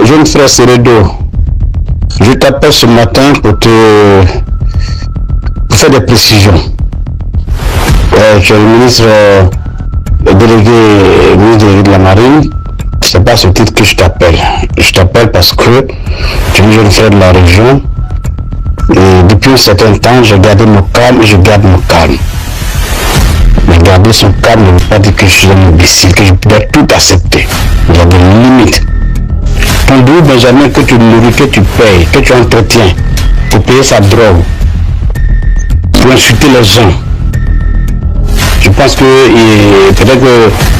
Jeune frère Seredo, je t'appelle ce matin pour faire des précisions. Tu es le ministre délégué de la Marine. C'est pas ce titre que je t'appelle. Je t'appelle parce que tu es un jeune frère de la région. Et depuis un certain temps, j'ai gardé mon calme et je garde mon calme. Mais garder son calme ne veut pas dire que je suis un imbécile, que je dois tout accepter. Il y a des limites. Ton double Benjamin que tu nourris, que tu payes, que tu entretiens pour payer sa drogue, pour insulter les gens. Je pense que peut-être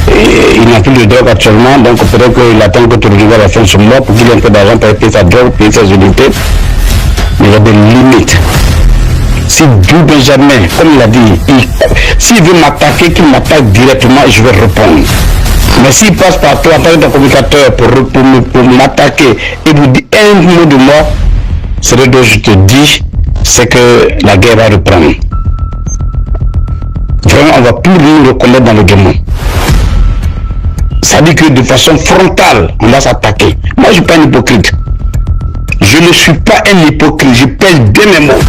qu'il n'a plus de drogue actuellement, donc peut-être qu'il attend que tu reviennes à la fin de son mois pour qu'il ait un peu d'argent pour payer sa drogue, payer ses unités. Mais il y a des limites. Si Doux Benjamin, comme il a dit, s'il veut m'attaquer, qu'il m'attaque directement et je vais répondre. Mais s'il passe par toi en tant que communicateur pour m'attaquer et vous dire un mot de moi, c'est ce que je te dis, c'est que la guerre va reprendre. Vraiment, on ne va plus nous reconnaître dans le démon. Ça dit que de façon frontale, on va s'attaquer. Moi, je ne suis pas un hypocrite. Je ne suis pas un hypocrite, je pèse bien mes mots.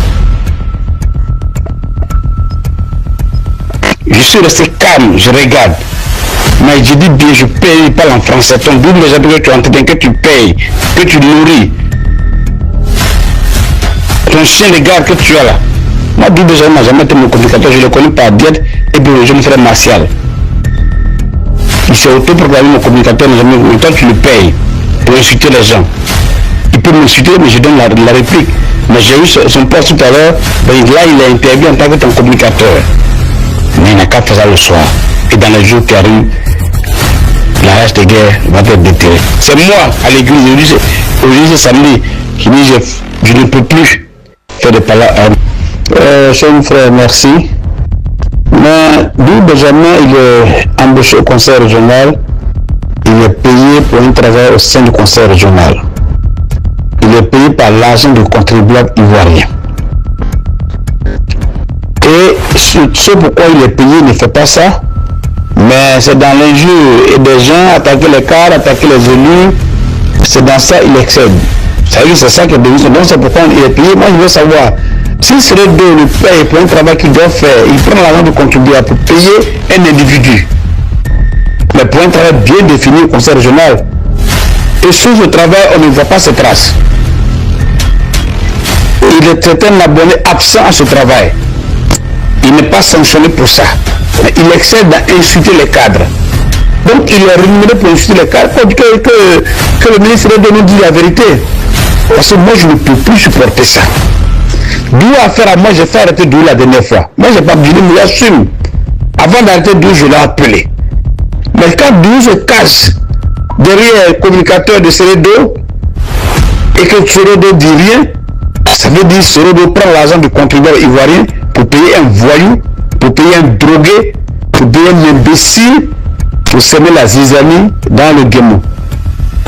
Je suis resté calme, je regarde. Mais je dis bien, je paye, je parle en français. Ton double que tu entretiens, que tu payes, que tu nourris. Ton chien de garde que tu as là. Moi, double n'a jamais été mon communicateur, je le connais par diète et puis je me ferai martial. Il s'est auto-proclamé mon communicateur, mais toi tu le payes pour insulter les gens. Il peut m'insulter, mais je donne la réplique. Mais j'ai eu son poste tout à l'heure, là il a intervenu en tant que ton communicateur. Mais il n'a qu'à faire ça le soir. Et dans les jours qui arrivent, la rage de guerre va être déterrée. C'est moi à l'église, aujourd'hui c'est samedi, qui dit je ne peux plus faire de paroles. Cher frère, merci. Mais Doux Benjamin, il est embauché au conseil régional. Il est payé pour un travail au sein du conseil régional. Il est payé par l'argent du contribuable ivoirien. Et ce pourquoi il est payé, il ne fait pas ça. Mais c'est dans l'injure et des gens attaquer les cadres, attaquer les élus. C'est dans ça qu'il excède. C'est ça qui est devenu. Donc c'est pourquoi il est payé. Moi je veux savoir, si Seredo le paye pour un travail qu'il doit faire, il prend l'argent du contribuable pour payer un individu. Mais pour un travail bien défini au conseil régional. Et sur ce travail, on ne voit pas ses traces. Il est traité un abonné absent à ce travail. Il n'est pas sanctionné pour ça. Il excède à insulter les cadres. Donc il est rémunéré pour insulter les cadres. Que le ministre de nous dise la vérité. Parce que moi je ne peux plus supporter ça. D'où affaire à moi, j'ai fait arrêter Doux la dernière fois. Moi j'ai pas dit, mais j'assume. Avant d'arrêter Doux, je l'ai appelé. Mais quand Doux se cache derrière le communicateur de Seredo et que Seredo dit rien, ça veut dire que Seredo prend l'argent du contribuable ivoirien pour payer un voyou, pour payer un drogué, pour payer un imbécile, pour semer la zizanie dans le guémon.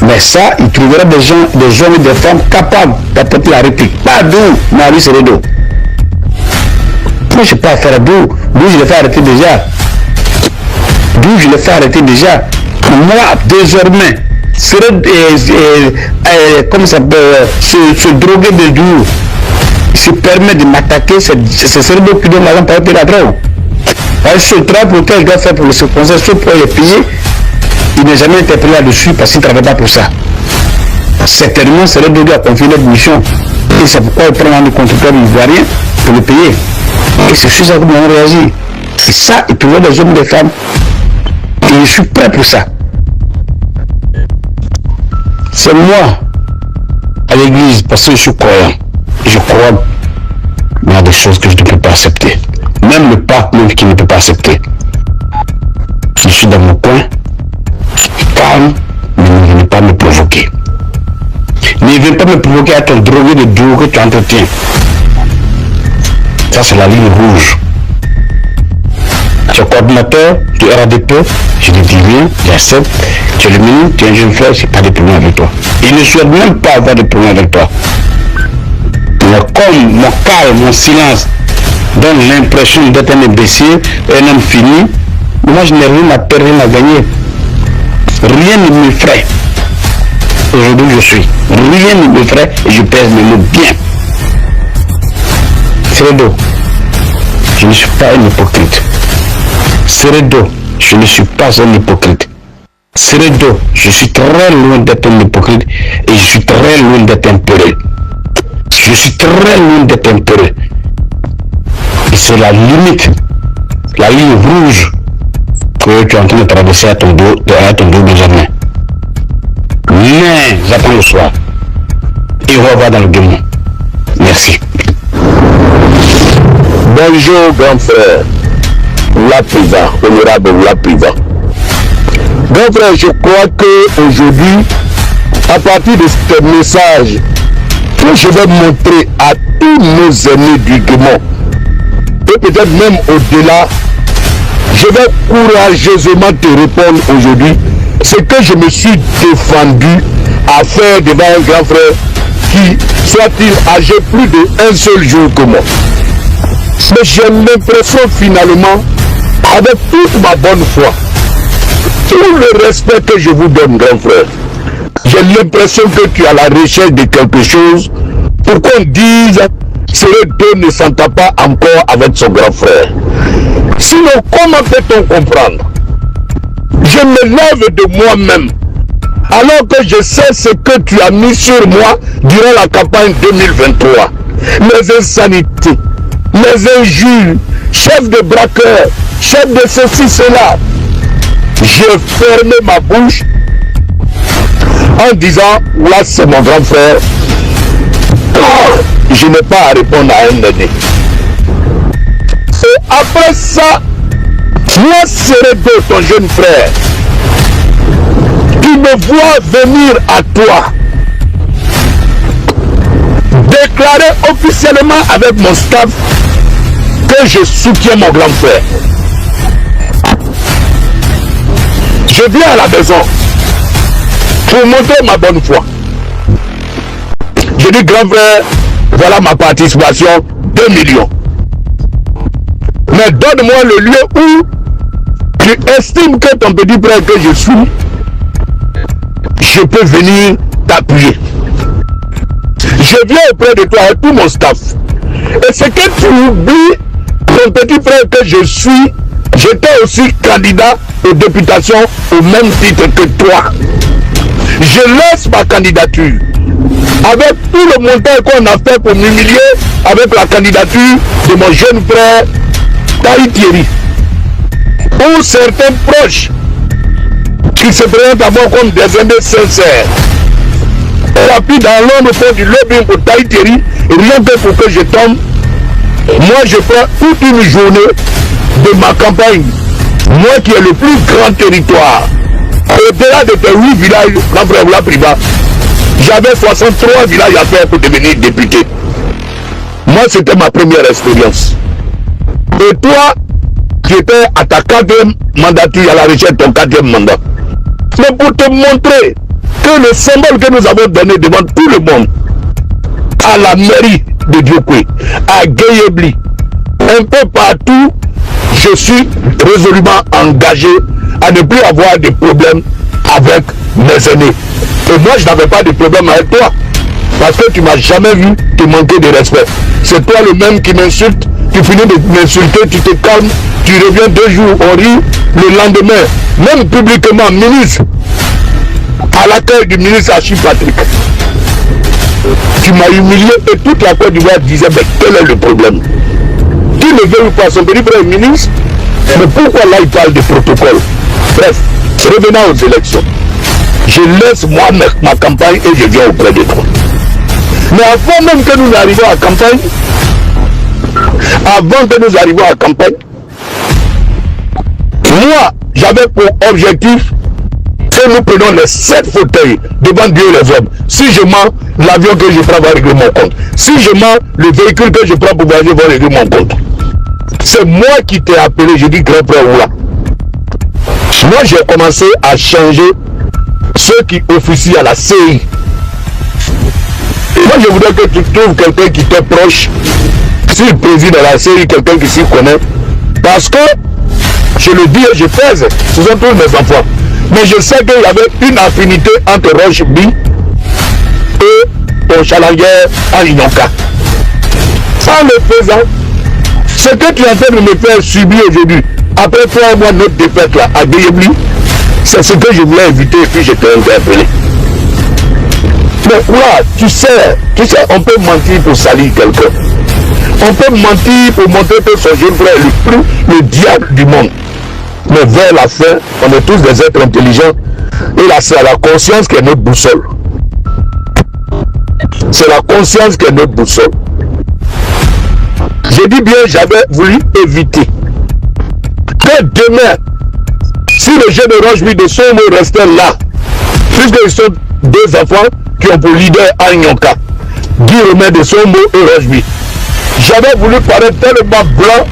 Mais ça, il trouvera des gens, des jeunes et des femmes capables d'apporter la réplique. Pas Doux, Marie Seredo. Moi, je n'ai pas affaire à Doux. Doux, je l'ai fait arrêter déjà. Doux, je l'ai fait arrêter déjà. Moi, désormais, comme ça peut se droguer de Doux, se permet de m'attaquer, c'est Seredo qui donne l'argent pour payer la drogue. Ce travail pour lequel je dois faire pour le conseil, ce pour les payer, il n'est jamais interpellé là-dessus parce qu'il ne travaille pas pour ça. Certainement, Seredo doit confier notre mission. Et c'est pourquoi il prend un contribuable ivoirien pour le payer. Et c'est sur ça que nous avons réagi. Et ça, il peut voir des hommes et des femmes. Et je suis prêt pour ça. C'est moi, à l'église, parce que je suis croyant. Je crois, mais il y a des choses que je ne peux pas accepter. Même le pape même qui ne peut pas accepter. Je suis dans mon coin, calme, mais ne venez pas me provoquer. Ne viens pas me provoquer à ton drogué de Doux que tu entretiens. Ça c'est la ligne rouge. Tu es coordinateur du RADP, je te dis rien, j'accepte. Tu es le ministre, tu es un jeune frère, je n'ai pas de problème avec toi. Il ne souhaite même pas avoir de problème avec toi. Mais comme mon calme, mon silence donne l'impression d'être un imbécile, un homme fini, moi je n'ai rien à perdre, rien à gagner. Rien ne me ferait. aujourd'hui je suis. Rien ne me ferait et je pèse mes mots bien. Seredo, je ne suis pas un hypocrite. Seredo, je ne suis pas un hypocrite. Seredo, je suis très loin d'être un hypocrite et je suis très loin d'être un peureux. Je suis très loin d'être un peureux. Et c'est la limite, la ligne rouge que tu es en train de traverser à ton dos Benjamin. Mais j'attends le soir et on va voir dans le démon. Merci. Bonjour grand frère Lapriva, honorable Lapriva. Grand frère, je crois qu'aujourd'hui, à partir de ce message que je vais montrer à tous nos amis du Guémon, et peut-être même au-delà, je vais courageusement te répondre aujourd'hui ce que je me suis défendu à faire devant un grand frère qui, soit-il âgé plus d'un seul jour que moi. Mais j'ai l'impression finalement, avec toute ma bonne foi, tout le respect que je vous donne, grand frère, j'ai l'impression que tu es à la recherche de quelque chose pour qu'on dise Seredo ne s'entend pas encore avec son grand frère. Sinon, comment peut-on comprendre? Je me lève de moi-même alors que je sais ce que tu as mis sur moi durant la campagne 2023. Les insanités, les injures, chef de braqueur, chef de ceci, cela. J'ai fermé ma bouche en disant, là c'est mon grand frère, je n'ai pas à répondre à un aîné. Et après ça, moi Seredo, ton jeune frère, qui me voit venir à toi, déclarer officiellement avec mon staff que je soutiens mon grand frère. Je viens à la maison pour montrer ma bonne foi. Je dis, grand frère, voilà ma participation, 2 millions. Mais donne-moi le lieu où tu estimes que ton petit frère que je suis, je peux venir t'appuyer. Je viens auprès de toi avec tout mon staff. Et ce que tu oublies, ton petit frère que je suis, j'étais aussi candidat aux députations au même titre que toi. Je laisse ma candidature avec tout le montant qu'on a fait pour m'humilier avec la candidature de mon jeune frère Taï Thierry, ou certains proches qui se présentent à moi comme des amis sincères. Et puis dans l'ombre pour du lobbying pour Taï Thierry, rien que pour que je tombe, moi je prends toute une journée de ma campagne, moi qui ai le plus grand territoire, au-delà de tes 8 villages, grand frère Lapriva, j'avais 63 villages à faire pour devenir député. Moi c'était ma première expérience. Et toi, tu étais à ta 4e mandature, à la recherche de ton 4e mandat. Mais pour te montrer que le symbole que nous avons donné devant tout le monde, à la mairie de Diokwe, à Gayebli, un peu partout, je suis résolument engagé à ne plus avoir de problème avec mes aînés. Et moi, je n'avais pas de problème avec toi, parce que tu ne m'as jamais vu te manquer de respect. C'est toi le même qui m'insulte, tu finis de m'insulter, tu te calmes, tu reviens 2 jours, on rit, le lendemain, même publiquement, ministre, à l'accueil du ministre Achille Patrick, tu m'as humilié et toute la Côte d'Ivoire disait, mais quel est le problème? Tu ne veux pas son petit frère ministre, mais pourquoi là il parle de protocole? Bref, revenant aux élections, je laisse moi ma campagne et je viens auprès de toi. Mais avant même que nous arrivions à la campagne, moi j'avais pour objectif que nous prenons les 7 fauteuils devant Dieu et les hommes. Si je mens, l'avion que je prends va régler mon compte. Si je mens, le véhicule que je prends pour voyager va régler mon compte. C'est moi qui t'ai appelé, je dis grand frère Oula. Moi j'ai commencé à changer ceux qui officient à la CI. Moi je voudrais que tu trouves quelqu'un qui t'est proche, s'il préside à la CI, quelqu'un qui s'y connaît. Parce que, je le dis et je pèse, ce sont tous mes enfants. Mais je sais qu'il y avait une affinité entre Roche B et ton challenger à Inyonka. En le faisant, ce que tu es en train de me faire subir aujourd'hui, après 3 mois de notre défaite là, à Guéyébli, c'est ce que je voulais éviter et puis je t'ai interpellé. Mais voilà, tu sais, on peut mentir pour salir quelqu'un. On peut mentir pour montrer que son jeune frère est le diable du monde. Mais vers la fin, on est tous des êtres intelligents. Et là, c'est la conscience qui est notre boussole. C'est la conscience qui est notre boussole. J'ai dit bien, j'avais voulu éviter que demain, si le jeune Rocheby de Sombo restait là, puisqu'ils sont 2 enfants qui ont pour leader Anyonka, Guy Romain de Sombo et Rocheby, j'avais voulu paraître tellement blanc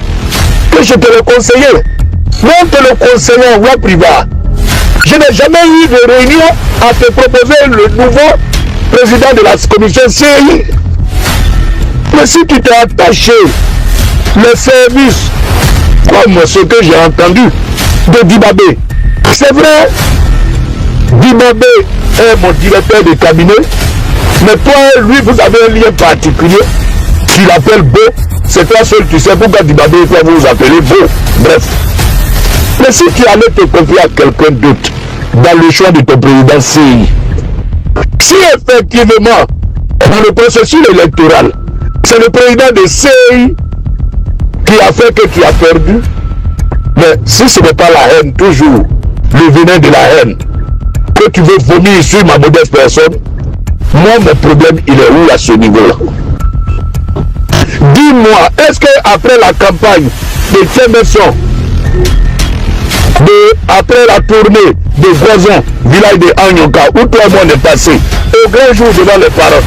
que je te le conseillais. Non, te le conseillais en voie privée. Je n'ai jamais eu de réunion à te proposer le nouveau président de la commission CI. Mais si tu t'es attaché le service, comme ce que j'ai entendu de Dibabé, c'est vrai, Dibabé est mon directeur de cabinet, mais toi, lui, vous avez un lien particulier. Tu l'appelles Beau, c'est toi seul, tu sais pourquoi Dibabé et toi vous appelez Beau. Bref. Mais si tu allais te confier à quelqu'un d'autre dans le choix de ton président CI, si effectivement, dans le processus électoral, c'est le président de CI qui a fait que tu as perdu, mais si ce n'est pas la haine, toujours le venin de la haine, que tu veux vomir sur ma modeste personne, moi, mon problème, il est où à ce niveau-là? Dis-moi, est-ce qu'après la campagne de Tchemerson, après la tournée de Voisin, village de Anyonka, où 3 mois est passé, au grand jour devant les parents,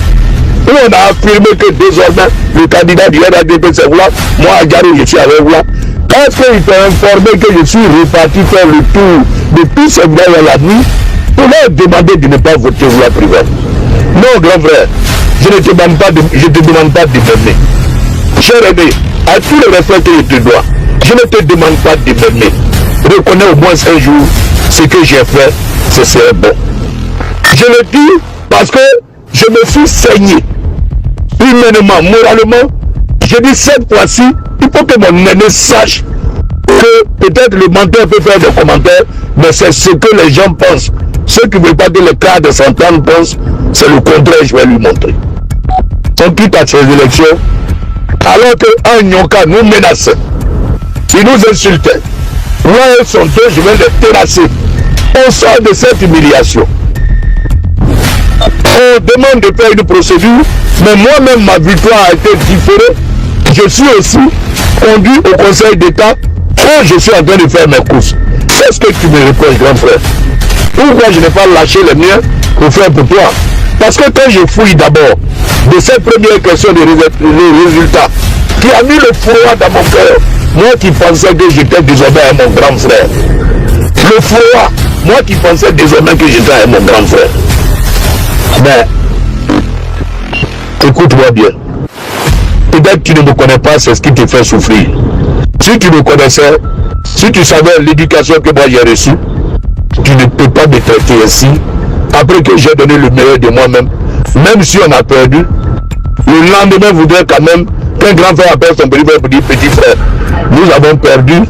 où on a affirmé que désormais le candidat du RADP c'est Voula, moi à Gary je suis avec Voula, est-ce qu'il t'a informé que je suis reparti faire le tour de tous ces villages à la nuit pour leur demander de ne pas voter Voula privé? Non, grand frère, je ne te demande pas de m'aimer. Cher aimé, à tous les respects que je te dois, je ne te demande pas de m'aimer. Reconnais au moins un jour ce que j'ai fait, c'est bon. Je le dis parce que je me suis saigné humainement, moralement. Je dis cette fois-ci, il faut que mon aîné sache que peut-être le menteur peut faire des commentaires, mais c'est ce que les gens pensent. Ceux qui ne veulent pas que le cas de Santane pense, c'est le contraire, je vais lui montrer. On quitte à ces élections, alors que Anyonka nous menaçait, il nous insultait. Moi et son dos, je vais les terrasser. On sort de cette humiliation. On demande de faire une procédure, mais moi-même, ma victoire a été différée. Je suis aussi conduit au Conseil d'État quand je suis en train de faire mes courses. C'est ce que tu me reproches, grand frère. Pourquoi je n'ai pas lâché les miens pour faire pour toi? Parce que quand je fouille d'abord de cette première question de résultats, qui a mis le froid dans mon cœur, moi qui pensais que j'étais désormais mon grand frère. Le froid, moi qui pensais désormais que j'étais mon grand frère. Mais, écoute-moi bien. Peut-être que tu ne me connais pas, c'est ce qui te fait souffrir. Si tu me connaissais, si tu savais l'éducation que moi j'ai reçue, tu ne peux pas me traiter ainsi. Après que j'ai donné le meilleur de moi-même, même si on a perdu, le lendemain voudrait quand même qu'un grand frère appelle son petit frère pour dire petit frère, nous avons perdu,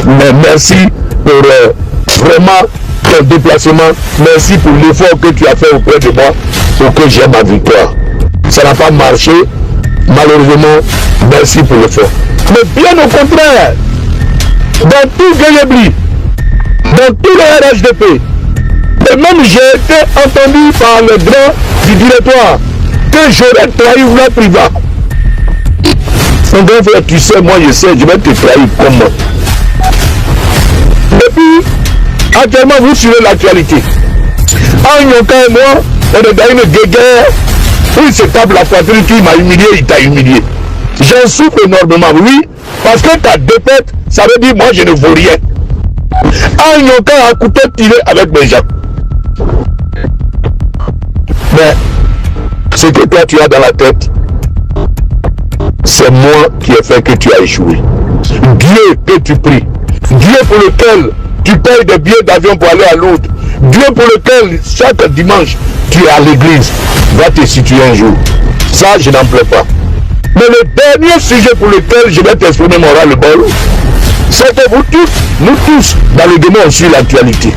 mais merci pour vraiment ton déplacement, merci pour l'effort que tu as fait auprès de moi pour que j'aie ma victoire. Ça n'a pas marché, malheureusement, merci pour l'effort. Mais bien au contraire, dans tout Guéyébli, dans tout le RHDP, et même j'ai été entendu par le grand du directoire que j'aurais trahi la priva. Mon grand frère, tu sais, moi je sais, je vais te trahir comment. Et puis, actuellement, vous suivez l'actualité. Anyonka et moi, on est dans une guerre où il se tape la poitrine, tu m'as humilié, il t'a humilié. J'en souffre énormément, oui, parce que ta défaite, ça veut dire moi je ne vaux rien. Anyonka a couteau tiré avec mes gens. Mais ce que toi tu as dans la tête, c'est moi qui ai fait que tu as échoué. Dieu que tu pries, Dieu pour lequel tu payes des billets d'avion pour aller à Lourdes, Dieu pour lequel chaque dimanche tu es à l'église, va te situer un jour. Ça, je n'en plais pas. Mais le dernier sujet pour lequel je vais t'exprimer mon ras-le-bol, c'est que vous tous, nous tous, dans le domaine, on suit l'actualité.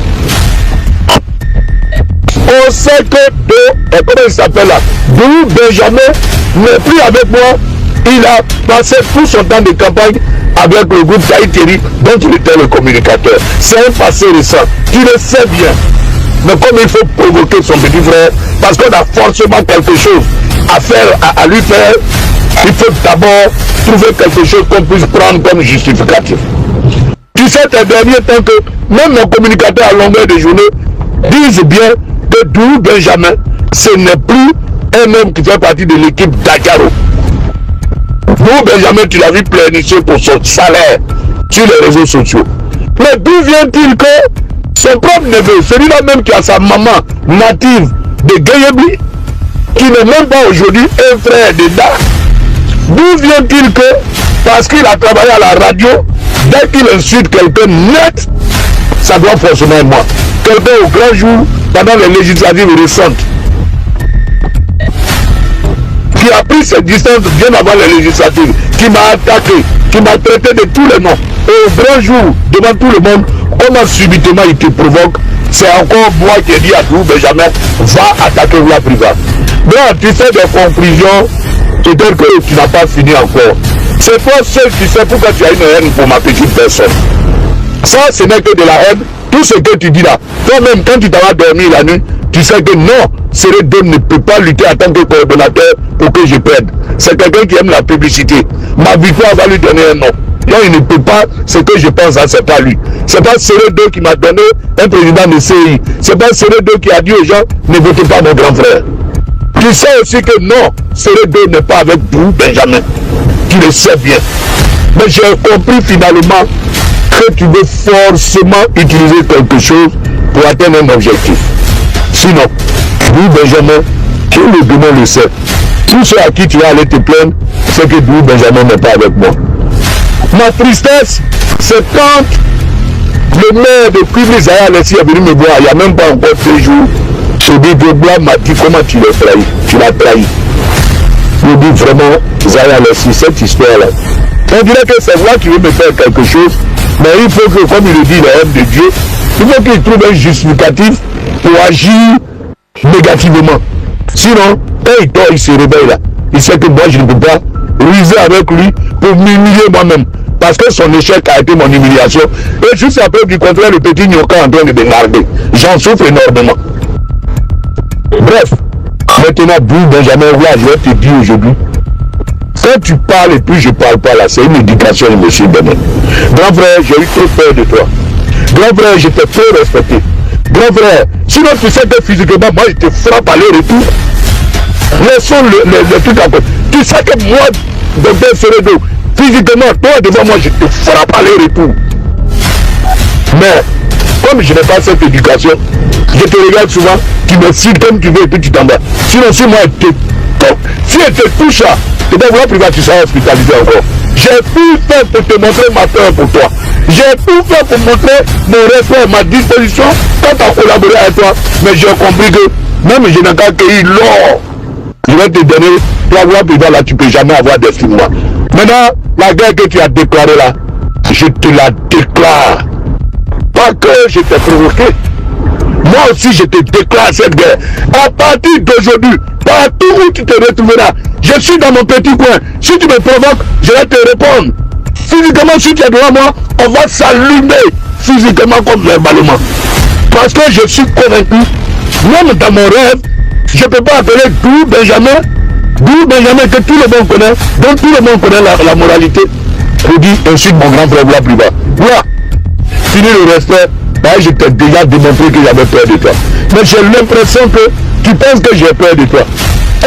On sait que comment il s'appelle là, Doudou Benjamin n'est plus avec moi. Il a passé tout son temps de campagne avec le groupe Taïteri, dont il était le communicateur. C'est un passé récent. Tu le sais bien. Mais comme il faut provoquer son petit frère, parce qu'on a forcément quelque chose à faire, à lui faire, il faut d'abord trouver quelque chose qu'on puisse prendre comme justificatif. Tu sais, ces derniers temps que même nos communicateurs à longueur de journée disent bien que Doudou Benjamin, ce n'est plus un homme qui fait partie de l'équipe Dakaro. Doudou Benjamin, tu l'as vu pleurnicher pour son salaire sur les réseaux sociaux. Mais d'où vient-il que son propre neveu, celui-là même qui a sa maman native de Guéyébli, qui n'est même pas aujourd'hui un frère d'Eda, d'où vient-il que, parce qu'il a travaillé à la radio, dès qu'il insulte quelqu'un net, ça doit forcément être moi. Quelqu'un au grand jour, pendant les législatives récentes, qui a pris ses distances bien avant les législatives, qui m'a attaqué, qui m'a traité de tous les noms, et au grand jour, devant tout le monde, comment subitement il te provoque, c'est encore moi qui ai dit à Doudou Benjamin, va attaquer la private. Donc tu fais des conclusions, peut-être que tu n'as pas fini encore. C'est toi seul qui sais pourquoi tu as une haine pour ma petite personne. Ça, ce n'est que de la haine. Tout ce que tu dis là, toi-même, quand tu t'en vas dormir la nuit, tu sais que non, Seredo ne peut pas lutter en tant que coordonnateur pour que je perde. C'est quelqu'un qui aime la publicité. Ma victoire va lui donner un nom. Non, il ne peut pas, ce que je pense, c'est pas lui. C'est pas Seredo qui m'a donné un président de CI. C'est pas Seredo qui a dit aux gens, ne votez pas mon grand frère. Tu sais aussi que non, Seredo n'est pas avec Doudou Benjamin. Tu le sais bien. Mais j'ai compris finalement que tu veux forcément utiliser quelque chose pour atteindre un objectif. Sinon, Doudou Benjamin, tout le monde le sait. Tout ceux à qui tu vas aller te plaindre, c'est que Doudou Benjamin n'est pas avec moi. Ma tristesse, c'est quand le maire de Kwibli Zaya Alessi est venu me voir, il n'y a même pas encore 2 jours. Chédi Debla m'a dit comment tu l'as trahi. Tu l'as trahi. Je dis vraiment, Zaya Alessi, cette histoire-là. On dirait que c'est moi qui veux me faire quelque chose, mais il faut que, comme il le dit, l'homme de Dieu, il faut qu'il trouve un justificatif pour agir négativement. Sinon, quand il dort, il se réveille là. Il sait que moi, je ne peux pas ruser avec lui pour m'humilier moi-même. Parce que son échec a été mon humiliation. Et juste après, du contraire, le petit Nyoka est en train de m'énerver. J'en souffre énormément. Bref, maintenant, Doudou Benjamin, là, je vais te dire aujourd'hui, quand tu parles et puis je parle pas là, c'est une éducation de monsieur Benet. Grand frère, j'ai eu trop peur de toi. Grand frère, je t'ai trop respecté. Grand frère, sinon tu sais que physiquement, moi, je te frappe à l'aller-retour. Laissons le truc à côté. Tu sais que moi, Dr Seredo, physiquement, toi devant moi, je te frappe à l'aller-retour. Mais, comme je n'ai pas cette éducation, je te regarde souvent, tu me cites comme tu veux et puis tu t'en vas. Sinon, si moi, si elle te touche là, peut-être voilà pourquoi tu seras hospitalisé encore. J'ai tout fait pour te montrer ma peur pour toi. J'ai tout fait pour montrer mon respect, ma disposition quand à collaborer avec toi. Mais j'ai compris que même je n'ai qu'à cueillir l'or. Je vais te donner, toi voilà pourquoi là tu ne peux jamais avoir d'estime moi. Maintenant, la guerre que tu as déclarée là, je te la déclare. Pas que je t'ai provoqué. Moi aussi je te déclare cette guerre. À partir d'aujourd'hui, partout où tu te retrouveras, je suis dans mon petit coin. Si tu me provoques, je vais te répondre. Physiquement, si tu es devant moi, on va s'allumer physiquement comme verbalement. Parce que je suis convaincu, même dans mon rêve, je ne peux pas appeler Doudou Benjamin que tout le monde connaît, dont tout le monde connaît la moralité, pour dire insulte mon grand frère là plus bas. Voilà. Fini le respect. Je t'ai déjà démontré que j'avais peur de toi. Mais j'ai l'impression que tu penses que j'ai peur de toi.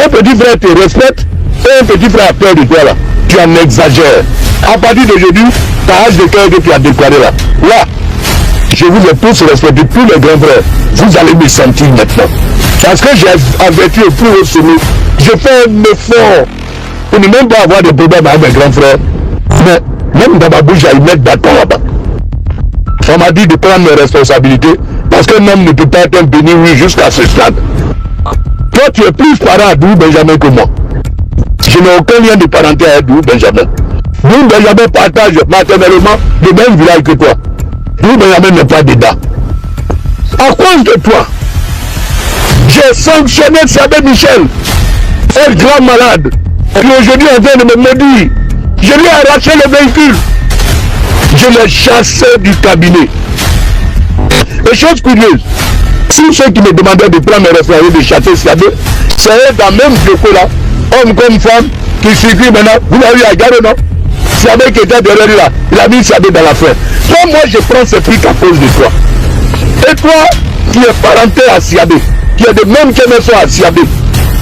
Un petit frère te respecte et un petit frère a peur de toi là. Tu en exagères. À partir d'aujourd'hui, ta hache de cœur que tu as déclaré là. Là, je vous ai tous respecté, tous les grands frères. Vous allez me sentir maintenant. Parce que j'ai averti au plus haut sommet. Je fais un effort pour ne même pas avoir de problème avec mes grands frères. Mais même dans ma bouche, j'ai une mettre bâton là-bas. On m'a dit de prendre mes responsabilités parce qu'un homme ne peut pas être un béni oui jusqu'à ce stade. Toi, tu es plus parent à Doudou Benjamin que moi. Je n'ai aucun lien de parenté avec Doudou Benjamin. Doudou Benjamin partage maternellement le même village que toi. Doudou Benjamin n'est pas dedans. À cause de toi, j'ai sanctionné Sabé Michel, un grand malade, qui aujourd'hui est en train de me maudire. Je lui ai arraché le véhicule. Je l'ai chassé du cabinet. Et chose curieuse, si ceux qui me demandaient de prendre mes responsabilités de chasser Sabé, c'est dans le même déco là, homme comme femme, qui circule maintenant. Vous l'avez vu à Gare, non? Sabé qui était derrière lui là, il a mis Sabé dans la fin. Toi, moi, je prends ce prix à cause de toi. Et toi, qui es parenté à Siabé, qui est de même qu'elle à Siabé,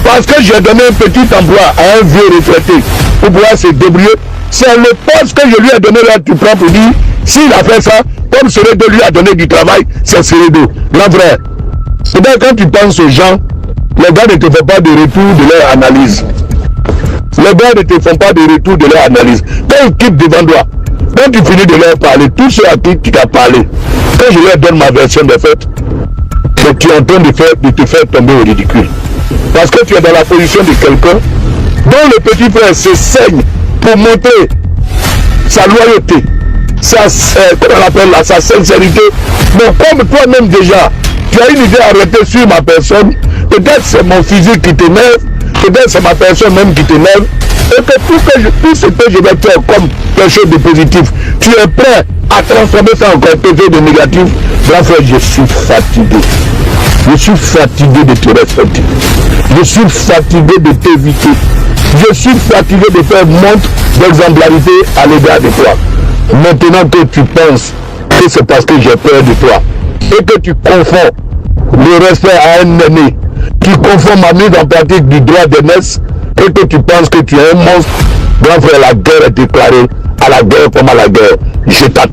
parce que j'ai donné un petit emploi à un vieux retraité pour pouvoir se débrouiller, c'est le poste que je lui ai donné là, tu prends pour dire, s'il a fait ça, comme Seredo lui a donné du travail, c'est Seredo. Grand frère, c'est-à-dire quand tu penses aux gens, les gars ne te font pas de retour de leur analyse. Les gars ne te font pas de retour de leur analyse. Quand ils quittent devant toi, quand tu finis de leur parler, tous ceux à qui tu as parlé, quand je leur donne ma version de fait, tu es en train de te faire tomber au ridicule. Parce que tu es dans la position de quelqu'un dont le petit frère se saigne pour montrer sa loyauté, sa sincérité. Mais comme toi-même déjà, tu as une idée arrêtée sur ma personne, peut-être c'est mon physique qui t'énerve, peut-être c'est ma personne même qui t'énerve, et que tout ce que je vais faire comme quelque chose de positif, tu es prêt à transformer ça en quelque chose de négatif. Grand frère, je suis fatigué. Je suis fatigué de te respecter. Je suis fatigué de t'éviter. Je suis fatigué de faire montre d'exemplarité à l'égard de toi. Maintenant que tu penses que c'est parce que j'ai peur de toi et que tu confonds le respect à un aîné, tu confonds ma mise en pratique du droit d'aînesse et que tu penses que tu es un monstre, grand frère, la guerre est déclarée. À la guerre comme à la guerre, je t'attends.